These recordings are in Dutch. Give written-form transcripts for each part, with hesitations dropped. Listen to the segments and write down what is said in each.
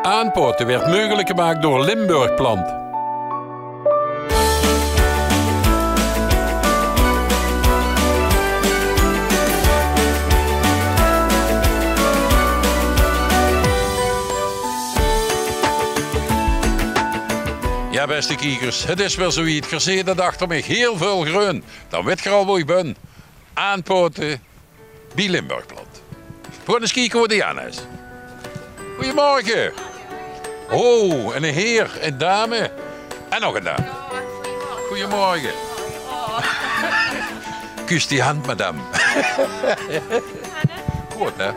Aanpoten werd mogelijk gemaakt door Limburgplant. Ja, beste kijkers, het is wel zoiets. Ik zie dat achter mij heel veel groen. Dan weet je al waar ik ben. Aanpoten bij Limburgplant. We gaan eens kijken hoe Diana is. Goedemorgen. Oh, en een heer, een dame en nog een dame. Goedemorgen. Kus die hand, madame. Goed, hè?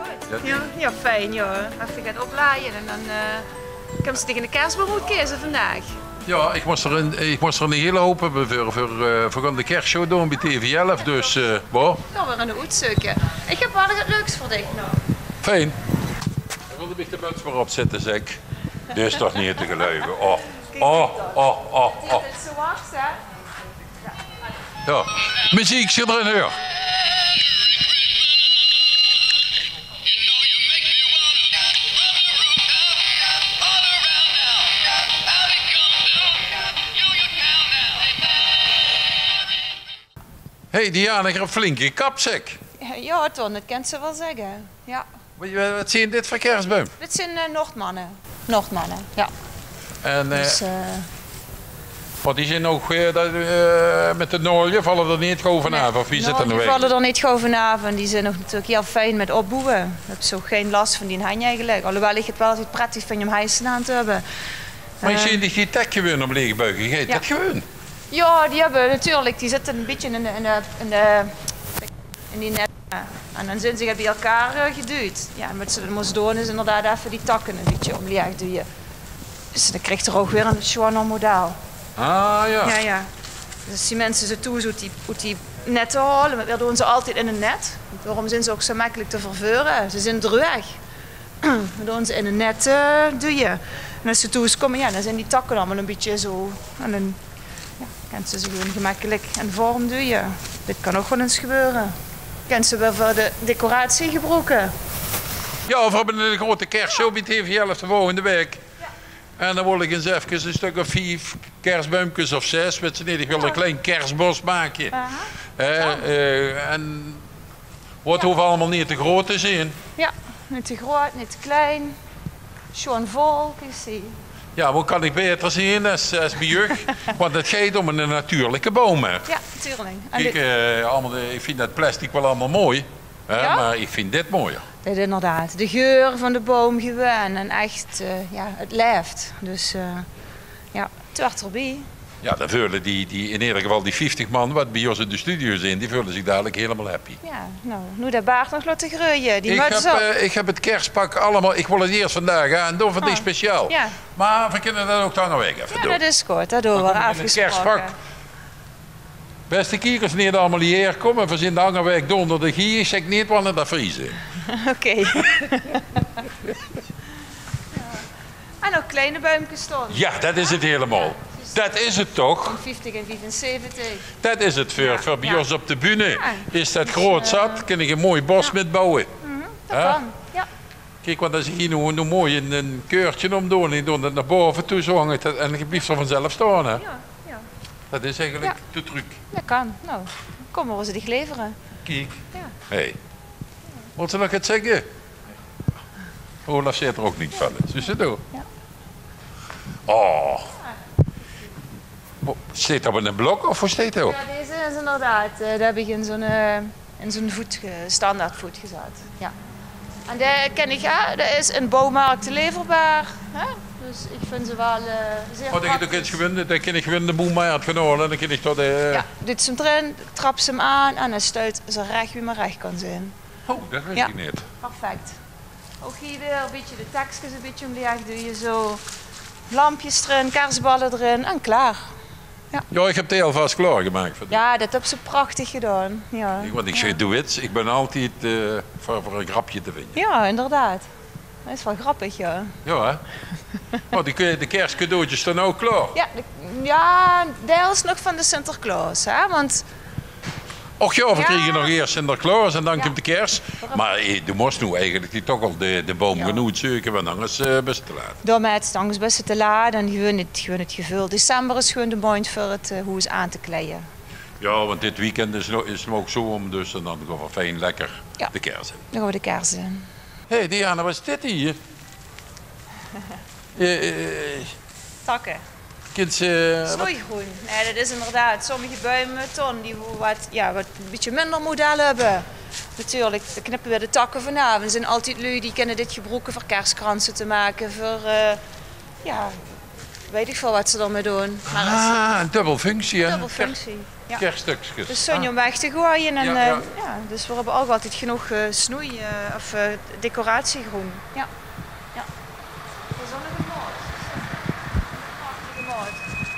Ja, fijn, ja. Als ik gaat oplaaien en dan kan ze tegen de kerstboom moet kiezen vandaag. Ja, ik moest er een hele hoop hebben voor de kerstshow doen bij TV11, dus wow. Dan weer een uitzoeken. Ik heb wel wat leuks voor dich nog. Fijn. Ik wilde ik de muts maar opzetten, zeg. Dit is toch niet te geloven. Oh. Het is zo hard, hè? Ja, muziek zit erin, hoor. Hey Diana, ik heb een flinke kapsek. Ja, Ton, dat kan ze wel zeggen. Ja. Wat zie je dit voor kerstboom? Dit zijn Noordmannen. Noordmannen, ja. En Dus, wat die zijn ook met de Noorje vallen er niet gauw vanaf, of wie zit er nou die vallen er niet gauw vanaf en die zijn nog natuurlijk heel fijn met opboeien. Ik heb zo geen last van die hang eigenlijk. Alhoewel ik het wel altijd prettig vind om hijsen aan te hebben. Maar je ziet die tek gewoon om lege buiken, je dat gewoon? Ja, die hebben natuurlijk, die zitten een beetje in die net. En dan zijn ze bij elkaar geduwd. Ja, en wat ze dan moesten doen is inderdaad even die takken een beetje omlaag duwen. Dus dan krijgt er ook weer een schwanger model. Ah ja. Ja. Dus die mensen ze toe uit die netten halen, dat doen ze altijd in een net. Daarom zijn ze ook zo makkelijk te verveuren. Ze zijn droog. Dan doen ze in een net duwen. En als ze toe komen, ja, dan zijn die takken allemaal een beetje zo. En dan kan ze gewoon gemakkelijk in vorm duwen. Dit kan ook wel eens gebeuren. Kan ze wel voor de decoratie gebruiken. Ja, we hebben een grote kerstshow bij TV11 de volgende week. Ja. En dan wil ik eens even een stuk of 5 kerstboomjes of 6. Met z'n ik wil een klein kerstbos maken. En wat hoeft allemaal niet te groot te zijn. Ja, niet te groot, niet te klein. Schoon vol, kun je zien. Ja, wat kan ik beter zien als bij jeugd? Want het gaat om een natuurlijke boom. Hè. Ja, tuurlijk. Kijk, ik vind dat plastic wel allemaal mooi. Hè, Ja? maar ik vind dit mooier. Dit inderdaad. De geur van de boom gewoon en echt, het leeft. Dus ja, het wordt erbij. Ja, dan vullen die in ieder geval die 50 man wat bij ons in de studio zijn, die vullen zich dadelijk helemaal happy. Ja, nou, nu de baard nog laten groeien. Die muts op. Ik heb het kerstpak allemaal, ik wil het eerst vandaag aan doen van die speciaal. Ja. Maar we kunnen dat ook dan week even Ja, doen. dat is goed. Dat doen we Dan kom ik in het afgesproken. kerstpak. Beste kijkers, wanneer allemaal hier komen, we zijn de hangerweg onder de gier, zeg niet wanneer dat vriezen. Oké. En ook kleine buimpjes staan. Ja, dat is het helemaal. Dat is het toch? Van 50 en 75. Dat is het voor bij ja. ons op de bühne. Ja. Is dat groot zat, kan ik een mooi bos met bouwen. Dat Ja? kan. Ja. Kijk, want als ik hier nu mooi een keurtje omdoen en doe dat naar boven toe zo hangt het, en het blijft zo vanzelf staan. Hè? Ja. Dat is eigenlijk Ja. de truc. Dat kan. Nou, kom maar, we ze die leveren. Kijk. Ja. Hey. Wat ze nog iets zeggen? Olaf zit er ook niet van. Zus het doen? Ja. Oh. Steekt dat op een blok of hoe steekt dat op? Ja, deze is inderdaad, daar heb ik in zo'n standaard voet gezet. Ja. En daar ken ik, dat is in bouwmarkten leverbaar. Hè? Dus ik vind ze wel zeer Oh, dan kan ik gewoon de boel mee uitgenomen en dan kan ik tot de... Ja, doet ze hem erin, trap ze hem aan en dan stuit ze recht wie maar recht kan zijn. Oh, dat weet Ja. ik niet. Perfect. Ook hier een beetje de tekstjes een beetje omlaag doe je zo. Lampjes erin, kerstballen erin en klaar. Ja, ik heb het heel vast klaargemaakt voor Ja, dat heb ze prachtig gedaan. Ja, Want ik zeg, doe iets. Ik ben altijd voor een grapje te vinden. ja inderdaad. Dat is wel grappig, ja. Ja, hè? Oh, de kerstcadeautjes staan ook klaar. Ja, deels nog van de Sinterklaas, hè? Want Och ja, we Ja. kregen nog eerst Sinterklaas en dan Ja. komt de kerst. Maar je moest nu eigenlijk die toch al de boom Ja. genoeg zoeken, want anders best te laat. Daarmee is het best te laat en gewoon het gevuld. December is gewoon de maand voor het huis aan te kleien. Ja, want dit weekend is het ook zo om, dus en dan gaan we fijn lekker Ja. de kerst in. Dan gaan we de kerst in. Hé Diana, wat is dit hier? Takken. Kind, Snoeigroen. Nee, dat is inderdaad. Sommige bomen die wat een beetje minder model hebben. Natuurlijk, dan knippen we de takken vanaf. Er zijn altijd lui die kunnen dit gebruiken voor kerstkransen te maken. Voor, weet ik veel wat ze ermee doen. Maar het is dubbel functie, hè? dubbel functie. Ja. Kerststukjes. Dus zonje om weg te gooien. En, Ja, ja. dus we hebben ook altijd genoeg snoei of decoratiegroen. Ja. Ja. Dat is ook een moord. Een prachtige moord.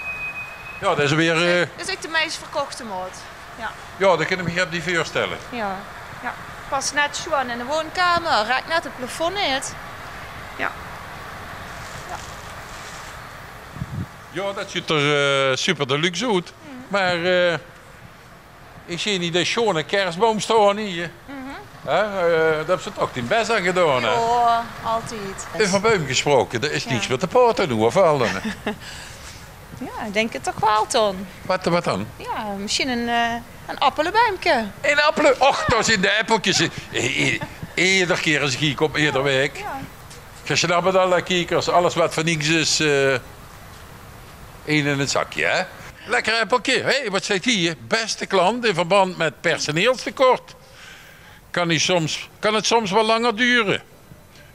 Ja, dat is weer... Dat is ook de meest verkochte moord. Ja. Ja, dat kan ik me niet voorstellen. Ja. Ja. Pas net schoon in de woonkamer. Raakt net het plafond uit. Ja. Ja, dat ziet er super deluxe uit. Maar ik zie niet de schone kerstboom staan hier. Dat hebben ze toch in best aan gedaan. Hè? Oh, altijd. Van boom gesproken, er is niets met de poten doen of wel dan? Ja, ik denk het toch wel, Ton. Wat dan? Ja, misschien een appelenbuimke. Een appel. Och, daar zijn de appeltjes. Iedere keer als ik hier kom, iedere week. Ja. Je snapt het alle kiekers, alles wat van niks is, één in het zakje, hè? Lekker appeltje. Hé, wat staat hier? Beste klant, in verband met personeelstekort. Kan het soms wel langer duren?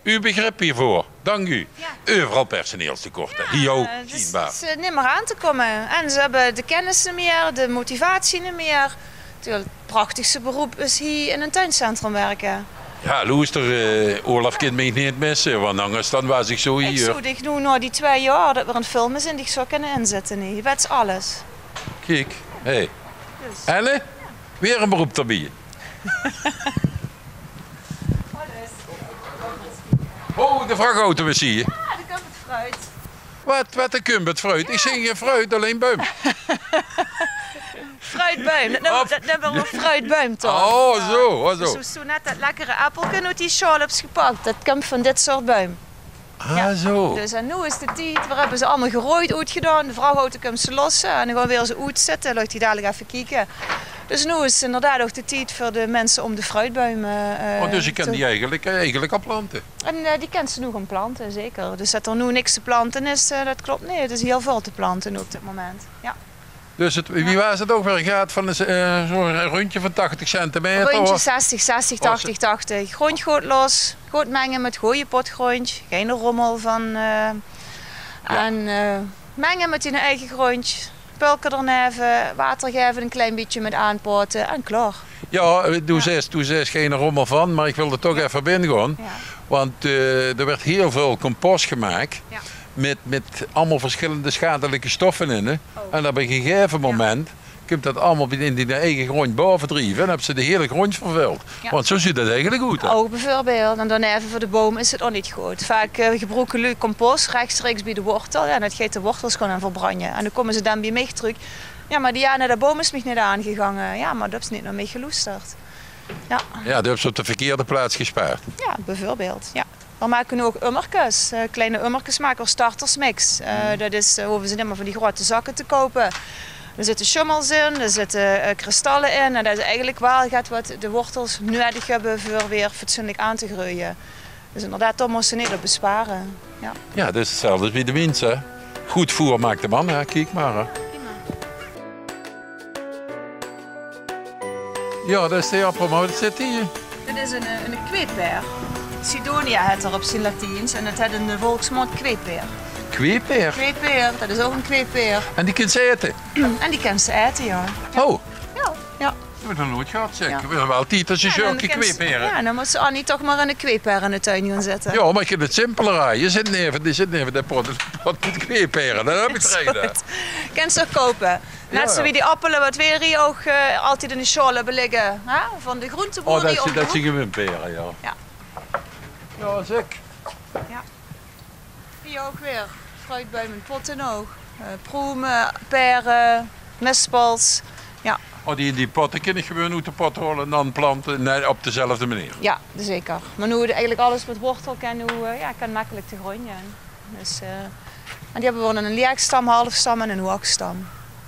Uw begrip hiervoor. Dank u. Ja. Overal personeelstekort, hè? Hier ook, Dus zienbaar. het is niet meer aan te komen. En ze hebben de kennis niet meer, de motivatie niet meer. Het prachtigste beroep is hier in een tuincentrum werken. Ja, luister, Olaf kan me niet missen, want anders dan was ik zo Ik hier. zou dich nu na die 2 jaar dat we een film is en die zou kunnen inzetten. Nee. Je weet alles. Kijk, hé. Hey. Dus. Elle? Weer een beroep erbij. Oh, de vrachtauto we zien. Ja, dan komt het fruit. Wat een kumbet fruit. Ik zie geen fruit, alleen boom. Fruitbuim. Dat hebben we een fruitbuim toch? Oh, zo, oh, Dus zo. we zo net dat lekkere appelken uit die schal hebt gepakt. Dat komt van dit soort buim. Ah, zo. Dus en nu is de tijd, we hebben ze allemaal gerooid uitgedaan. De vrachtauto komt ze lossen en dan gaan we weer ze uitzetten. Laat die dadelijk even kijken. Dus nu is inderdaad ook de tijd voor de mensen om de fruitbuimen Oh, dus je kan die eigenlijk al planten. En die kent ze nu gaan planten, zeker. Dus dat er nu niks te planten is, dat klopt niet. Het is heel veel te planten nu op dit moment. Ja. Dus wie was het ook weer? Gaat van zo'n rondje van 80 centimeter? Rondje of- 60, 80, 80. Grond goed los, goed mengen met goede potgrond. Geen rommel van. En mengen met je eigen grondje. Pulken er water geven, een klein beetje met aanpoten en klaar. Ja, doe zes geen rommel van, maar ik wilde toch even binnen gaan. Ja. Want er werd heel veel compost gemaakt. Ja. Met allemaal verschillende schadelijke stoffen in. Hè. Oh. En op een gegeven moment komt dat allemaal in die eigen grond bovendrijven. En dan hebben ze de hele grond vervuild. Ja. Want zo ziet het eigenlijk goed uit. Ook bijvoorbeeld. En dan even voor de boom is het ook niet goed. Vaak gebruiken jullie compost rechtstreeks bij de wortel. Ja, en dat geeft de wortels gewoon aan verbranden. En dan komen ze dan bij mij terug. Ja, maar Diana, de boom is mij niet aangegangen. Ja, maar dat is niet naar mij geloesterd. Ja. Ja, dat hebben ze op de verkeerde plaats gespaard. Ja, bijvoorbeeld. Ja. We maken nu ook ummerkes. Kleine ummerkes maken we startersmix. Dat is, hoeven ze niet meer van die grote zakken te kopen. Er zitten schummels in, er zitten kristallen in. En dat is eigenlijk wel wat de wortels nodig hebben voor weer fatsoenlijk aan te groeien. Dus inderdaad, daar moesten ze niet op besparen. Ja. Ja, dat is hetzelfde als bij de mensen. Goed voer maakt de man, hè. Kijk maar. Hè. Ja, dat is de appel, maar wat zit hier? Dit is een kweetpeer. Sidonia heet er op zijn Latijns en het heet in de volksmond kweetpeer. Kweepeer. Kweetpeer, dat is ook een kweetpeer. En die kunt ze eten. En die kan ze eten, ja. Oh, Ja, ja. dat heb ik nog nooit gehad, zeg. Ja. We hebben wel tijd als je Ja, dan zulke kan ze- kweeperen. Ja, dan moet ze Annie toch maar een kweeper in de tuin gaan zetten. Ja, maar je kunt het simpeler aan. Je zit neven de pot met kweeperen. Dat heb ik Zo gedaan. het. Kan ze ook kopen. Net Ja, zo ja. wie die appelen wat weer hier ook altijd in de schal hebben liggen. Hè? Van de groenteboer Oh, die om de dat hoek. zien we peren, ja. Ja. Ja, zeg. Hier ook weer. Fruitbuim en potten ook. Proemen, peren, mispels. Ja. Oh, die potten kun je gewoon uit de pot rollen en dan planten op dezelfde manier. Ja, zeker. Maar nu eigenlijk alles met wortel kan makkelijk te groeien. Dus, en die hebben we een leegstam, halfstam en een hoogstam.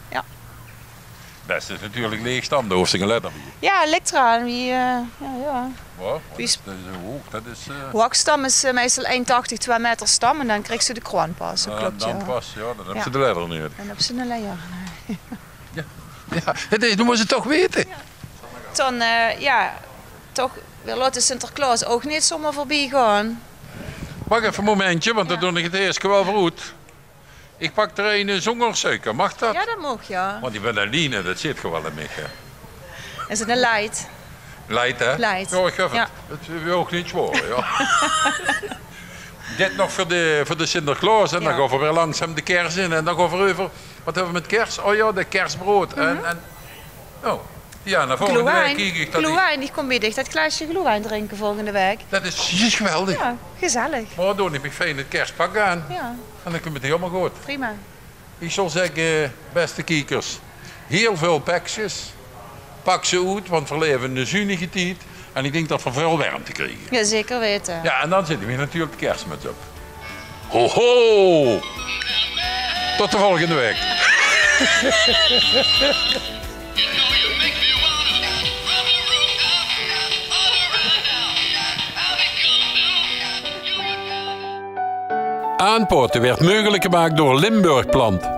Ja. Best is natuurlijk leegstam, daar hoeft ze geen letter bij. Ja, Electra. Wow, dat is hoog. Dat is, hoogstam is meestal 1,80, 2 meter stam en dan krijgt ze de kroon pas. Dat klopt, dan pas, dan hebben ze de letter niet. En dan hebben ze een leier. Ja, dat moeten ze toch weten. Ja. Toch, we laten Sinterklaas ook niet zomaar voorbij gaan. Wacht even een momentje, want dan doe ik het eerst wel goed. Ik pak er een zongersuiker, mag dat? Ja, dat mag, ja. Want die vanilline, dat zit gewoon in mij. Is het een light? Light, hè? Light. Ja, ik geef Ja. het. Het wil ook niet zwaar, ja. Dit nog voor de Sinterklaas en dan gaan we weer langzaam de kers in. En dan gaan we over, wat hebben we met kers? Oh ja, de kersbrood. Ja, volgende week kijk ik dat. Glühwein, die komt bij dicht. Dat glaasje glühwein drinken volgende week. Dat is geweldig. Ja, gezellig. Maar dan doe ik me fijn het kerstpak aan. Ja, En dan komt het helemaal goed. prima. Ik zal zeggen, beste kijkers, heel veel pakjes. Pak ze uit, want we leven in de zonnige tijd. En ik denk dat we veel warmte krijgen. Ja, zeker weten. Ja, en dan zitten we natuurlijk de kerstmuts op. Ho ho! Tot de volgende week. Aanpoten werd mogelijk gemaakt door Limburgplant.